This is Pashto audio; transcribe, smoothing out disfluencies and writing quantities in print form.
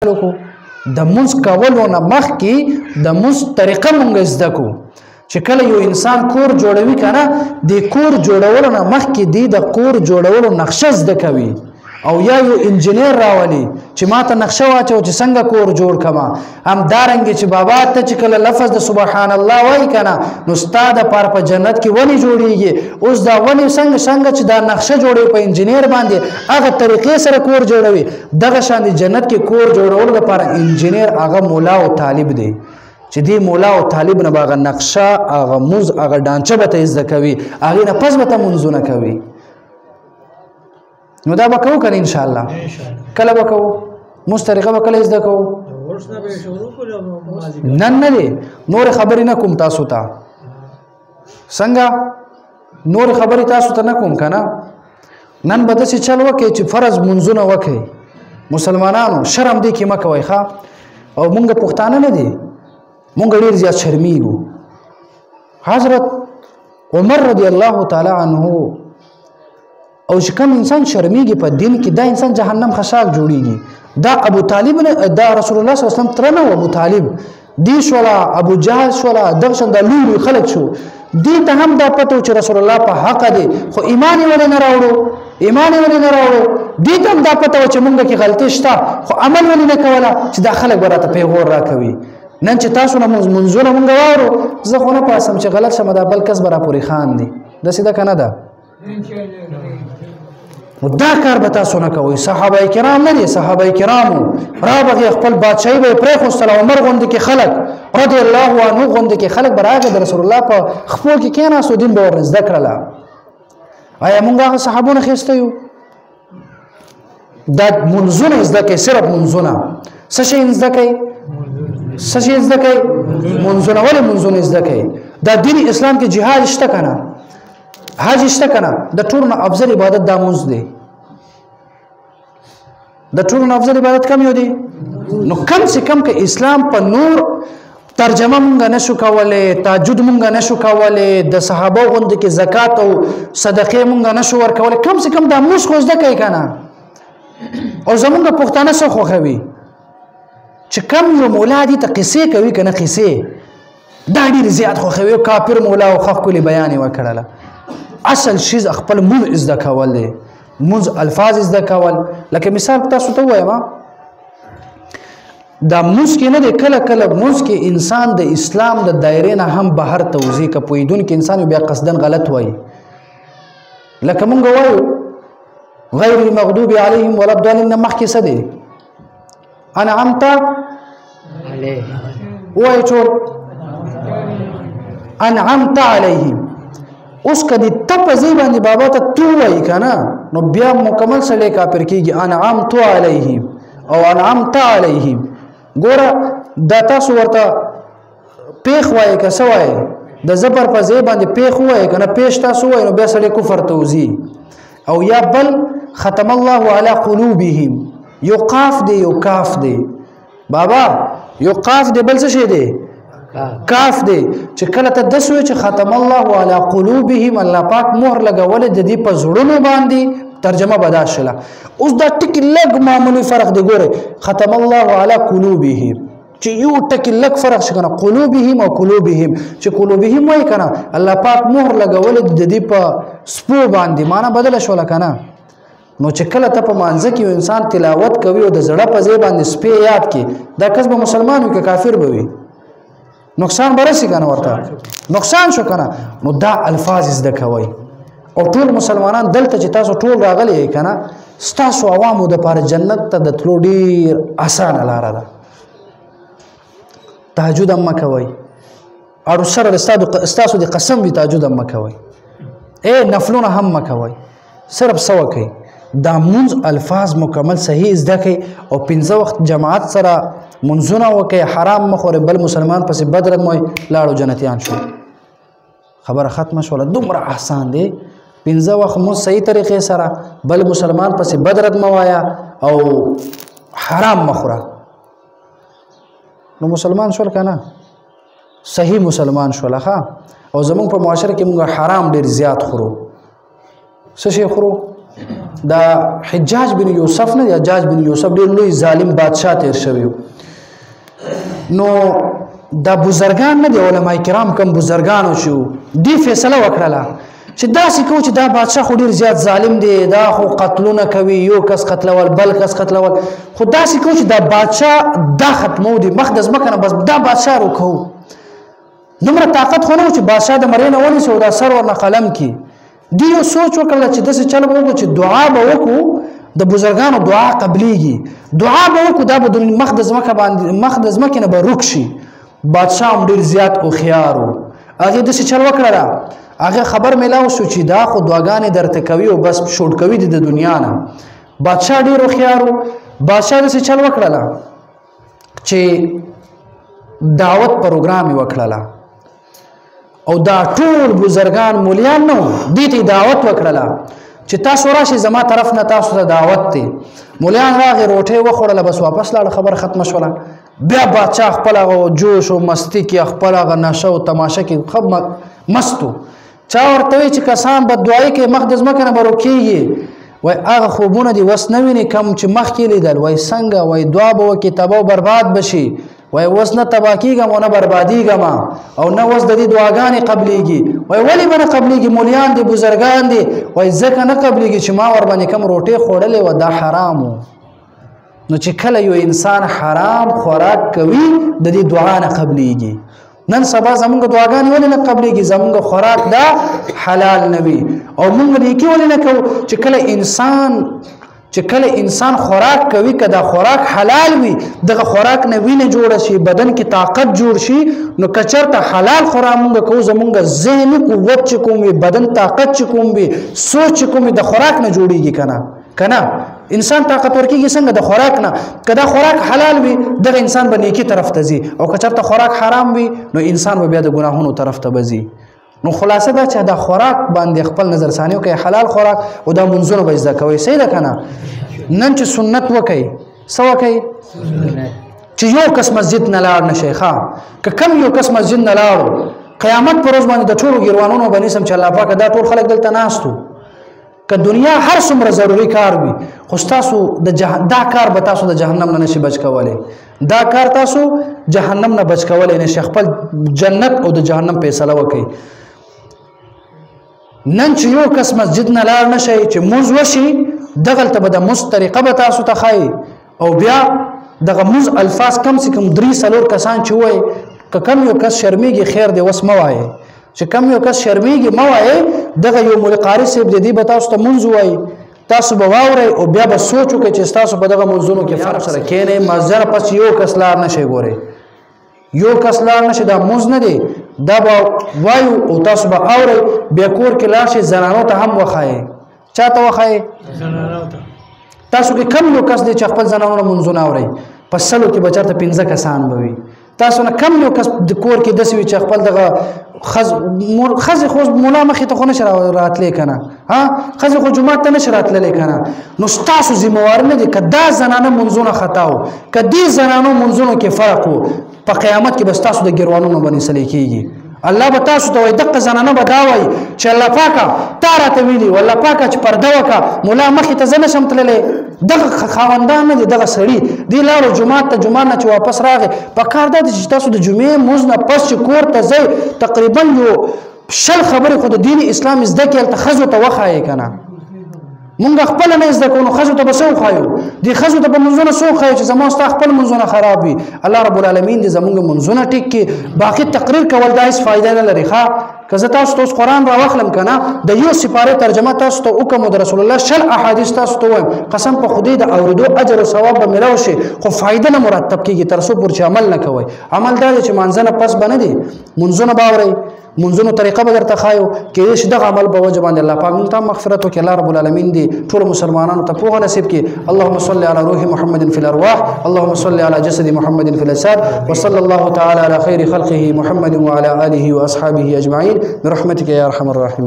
کو د مونږ کولو نه مخکې د مونږ طریقه مونږ زده کو چې کله یو انسان کور جوړوي کنه د کور جوړولو نه مخکې د کور جوړولو نقشه زده کوي او یا یو انجینیر راولي چې ماته نقشه واچو چې څنګه کور جوړ کما هم دارنګ چې بابا ته چې کله لفظ د سبحان الله وای کنه نو استاد پر په جنت کې ونی جوړیږي اوس دا ونی څنګه چې دا نقشه جوړي په انجینیر باندې هغه طریقې سره کور جوړوي دغه شان د جنت کې کور جوړولو لپاره انجینیر هغه مولا او طالب دی چې دی مولا او طالب نه باغ نقشه هغه موز هغه ډانچه به ته زده کوي هغه نه پس به ته منځونه کوي نو دا به کوو کنه ان شاء الله کله به کوو مستریقه به کله زده کوو نن نه دی نور خبرې نه کوم تاسو ته څنګه نور خبرې تاسو ته نه کوم کنه نن به داسې چل وکړي چې فرض منځونه وکړي مسلمانانو شرم دی کې مه کوئ ښه او مونږ پښتانه نه دي مونږ ډېر زیات شرمیږو حضرت عمر رضی الله تعالی عنه او چې کوم انسان شرمیږي په دین کې دا انسان جهنم خشاک جوړیږي دا ابو طالب دا رسول الله صلی الله علیه وسلم ترنه ابو طالب دی شولا ابو جهل شولا دغشن د لوري خلق شو دی ته هم دا پته چې رسول الله په حق دی خو ایمان ولې نه راوړو دی ته هم دا پته چې مونږ کې غلطي شته خو عمل ولې نه کوله چې دا خلک براته پیغور راکوي نن چې تاسو نه منځونه مونږ وارو زه خو نه پاسم چې غلط شمه دا بل کس برا پوری خان دی د سیده کنه ده دا کار به تاسو نه کوئ صحابه کرام نه دي صحابه کرامو را بغي خپل بادشاہي به پرې خوستل عمر غوند کې خلق رضی الله عنه غوند کې خلق براغه د رسول الله په خپل کې کېناسو دین به ورنځ ذکرلا آیا مونږ هغه صحابونه خسته یو دا منځونه زده کوي صرف منځونه څه شي زده کوي منځونه ولې منځونه زده کوي دا دین اسلام کې جهاد شته کنه حج شته کنه د ټولو افضل عبادت د مونږ دی د ټولو افضل عبادت کم یو دی نو کم سے کم که اسلام په نور ترجمه مونږ نشو کولای تهجد مونږ نشو کولای د صحابه غوند کې زکات او صدقه مونږ نشو ورکولای کم سے کم د مونږ خو زده کوي کنه او زمونږ پښتانه څه خوخوي چې کم یو مولا دي ته قصې کوي کنه قصې دا ډیر زیات خوخوي کافر مولا او خف کلی بیان وکړه اصل شیز خپل مونږ زده کول دي مونږ الفاظ زده کول لکه مثال تاسو ته وایم دا مونږ کې نه کله مونږ کې انسان د اسلام د دایره نه هم بهر توزیع کپویدون کې انسان بیا قصدن غلط وایي لکه مونږ وایو غیر المغضوب علیهم ولا الضالین مخکې څه دی انعمت علیهم وایي ټول انعمت علیهم اوس کدی تپ زی باندې بابا ته تو وای کنه نو بیا مکمل سره کافر کیږي انعمت علیهم او انعمت علیهم ګوره دا تاسو ورته پیخ وای که سوای د زبر په زی باندې پیخ وای کنه پیش تاسو وای نو بیا سره کفر توزی او یا بل ختم الله علی قلوبهم یو قاف دی یو کاف دی بابا یو قاف دی بل څه شی دی کاف دی چې کله ته د سوی چې ختم الله علی قلوبهم الله پاک مهر لګول د دې په زړونو باندې ترجمه بداشله اوس دا ټک لګ معمولی فرق دی ګوره ختم الله علی قلوبهم چې یو ټک لګ فرق شګنه قلوبهم او قلوبهم چې قلوبهم وای کنه الله پاک مهر لګول د دې په سپو باندې معنا بدل شول کنه نو چې کله ته په مانځ کې انسان تلاوت کوي او د زړه په ځای باندې سپې یاد کی دا کس به مسلمان وي که کافر به وي نقصان برسي کنه ورته نقصان شو کنه نو دا الفاظ زده کوي او ټول مسلمانان دلته چې تاسو ټول راغلي کنه ستاسو عوامو د پاره جنت ته د تلو ډیر آسان لاره ده تهجد هم کوي او سره استاسو د قسم وی تهجد هم کوي نفلونه هم کوي صرف سو کوي دا منځ الفاظ مکمل صحیح زده کوي او پنځه وخت جماعت سره منځونه وکي حرام مخوره بل مسلمان پس بدرت موي لاړو جنتیان شو خبره ختمه شوله دومره احسان دی پنځه وخت مو صحیح طریقې سره بل مسلمان پس بدرت موایا او حرام مخوره نو مسلمان شول کنه صحیح مسلمان شول ښا او زمون په معاشره کې موږ حرام ډیر زیات خورو څه شي خورو دا حجاج بن یوسف نه حجاج بن یوسف ډېر لوی ظالم بادشاه تیر شوی نو دا بزرګان نه دي علما کرام کم بزرګانو شو دی فیصله وکړه چې داسې کو چې دا بادشاه خو ډېر زیات ظالم دی دا خو قتلونه کوي یو کس قتلول بل کس قتلول خو داسې کو چې دا بادشاه دا ختمو دی مخ د ځمکه نه بس دا بادشاه روکو دومره طاقت خو نه و چې بادشاه د مرې نه ونیسي او دا سر ورنه قلم کړي دی یو سوچ وکړه چې داسې چل به وکړو چې دعا به وکړو د بزرګانو دعا قبلیږي دعا به وکړو دا به مخ د ځمکې نه به روک شي بادشاه هم ډېر زیات هوښیار و هغې داسې چل وکړله هغه خبر میلاو شو چې دا خو دعاګانې درته کوي او بس شوټ کوي د دنیا نه بادشاه ډېر هوښیار و بادشاه داسې چل وکړله چې دعوت پروګرام یې وکړله او دا ټول بزرګان مولیان نه دې ته دعوت وکړله چې تاسو راشئ زما طرف نه تاسو ته دعوت دی مولیان راغې روټۍ وخوړله بس واپس لاړه خبره ختمه شوله بیا بادشاه خپل هغه جوش او مستی کې خپل هغه نشه او تماشه کې خب مستو چا ورته وی چې کسان بددعایي کې مخ د ځمکې نه به روکېږي وای هغه خوبونه دي وس نه ویني کم چې مخکې لیدل وای څنګه وای دعا به وکړي تباه او برباد بشي وای اوس نه تباه کېږم او نه بربادېږم او نه اوس د دې دعاګانې قبلېږي وای ولې به نه قبلېږي مولیان دي بزرګان دي وای ځکه نه قبلېږي چې ما ورباندې کم روټۍ خوړلې وه دا حرام و نو چې کله یو انسان حرام خوراک کوي د دې دعا نه قبلېږي نن سبا زمونږ دعاګانې ولې نه قبلېږي زمونږ خوراک دا حلال نه وي او مونږ نیکي ولې نه کوو چې کله انسان خوراک کوي که دا خوراک حلال وي دغه خوراک نه وینه جوړه شي بدن کې طاقت جوړ شي نو که چېرته حلال خوراک مونږ کوو زمونږ ذهني قوت چې کوم وي بدن طاقت چې کوم وي سوچ چې کوم وي د خوراک نه جوړېږي که نه انسان طاقت ورکېږي څنګه د خوراک نه که دا خوراک حلال وي دغه انسان به نیکي طرف ته ځي او که چېرته خوراک حرام وي نو انسان به بیا د ګناهونو طرف ته به ځي نو خلاصه دا چې دا خوراک باندې خپل نظر ثاني وکړئ حلال خوراک او دا منځونه به زده کوئ صحیح ده که نه نن چې سنت وکئ څه وکئ چې یو کس مسجد نه لاړ نشئ ښه که کم یو کس مسجد نه لاړو قیامت په ورځ باندې د ټولو ګیروانونو به نیسم چې الله پاکه دا ټول خلک دلته ناستو که دنیا هر څومره ضروري کار وي خو ستاسو دا کار به تاسو د جهنم نه نشي بچ کولی دا کار تاسو جهنم نه بچ کولی نشي خپل جنت او د جهنم فیصله وکئ نن چې یو کس مسجد نه لاړ نشئ چې مونځ وشي دغلته به د مونځ طریقه به تاسو ته ښایي او بیا دغه مونځ الفاظ کم سے کم 3-4 کسان چې وایي که کم یو کس شرمیږي خیر دی وس مه وایئ چې کم یو کس شرمیږي مه وایئ دغه یو مولوي قاري صاحب د دې به تاسو ته مونځ ووایي تاسو به واورئ او بیا به سوچ وکړئ چې ستاسو په دغه مونځونو کې فرق سره کښېنئ مازدیګر پس یو کس لاړ نشئ ګورئ یو کس لاړ نشئ دا مونځ نه دی دا به وایو او تاسو به اورئ بیا کور کې لاړ شئ زنانو ته هم وښایئ چا ته وښایئ تاسو کې کم یو کس دی چې خپل زنانو نه مونځونه اورئ په 100 کې به چېرته 15 کسان به وي تاسو نه کم یو کس د کور کې داسې وي چې خپل دغه ښځې خو مولا مخې ته خو نشي راتلی که نه ښځې خو جومات ته نشي راتللی که نه نو ستاسو ذمهواري نه دی که دا زنانه منځونه خطا و که دې زنانو منځونو کې فرق و په قیامت کې به ستاسو د ګیروانونو به نیسلی کېږي الله به تاسو ته وایي دغه زنانه به دا وایي چې الله پاکه تا راته ویلي والله پاکه چې پرده وکړه مولا مخې ته زه نشم تللی دغه خاوندان نه دي دغه سړي دی لاړو جومات ته جومات نه چې واپس راغی په کار دا دی چې تاسو د جمعې مونځ نه پس چې کور ته ځئ تقریبا یو 100 خبرې خو د دین اسلام زده کړي هلته ښځو ته وښایئ که نه مونږ خپل نه زده کوو نو ښځو ته به څه وښایو دې ښځو ته به منځونه څه وښایو چې زما ستا خپل منځونه خراب وي الله رب العالمین دې زمونږ منځونه ټیک کړي باقي تقریر کول دا هېڅ فایده نه لري ښه که زه تاسو ته اوس قرآن راواخلم که نه د یو سپارې ترجمه تاسو ته وکړم او د رسول الله 100 احادیث تاسو ته ووایم قسم په خدای د اورېدو اجر او ثواب به میلاو شي خو فایده نه مرتب کېږي تر څو پورې چې عمل نه کوئ عمل دا دی چې مانځه نه پس به نه دي منځونه به اورئ منځونو طریقه به درته ښایو کېدای شي دغه عمل په وجه باندې الله پاک موږ ته مغفرت وکړي الله رب العالمین دې ټولو مسلمانانو ته پوهه نصیب کړي اللهم صل على روح محمد في الارواح اللهم صل على جسد محمد في الاجساد وصلى الله تعالى على خير خلقه محمد وعلى اله واصحابه اجمعين برحمتك يا ارحم الراحمين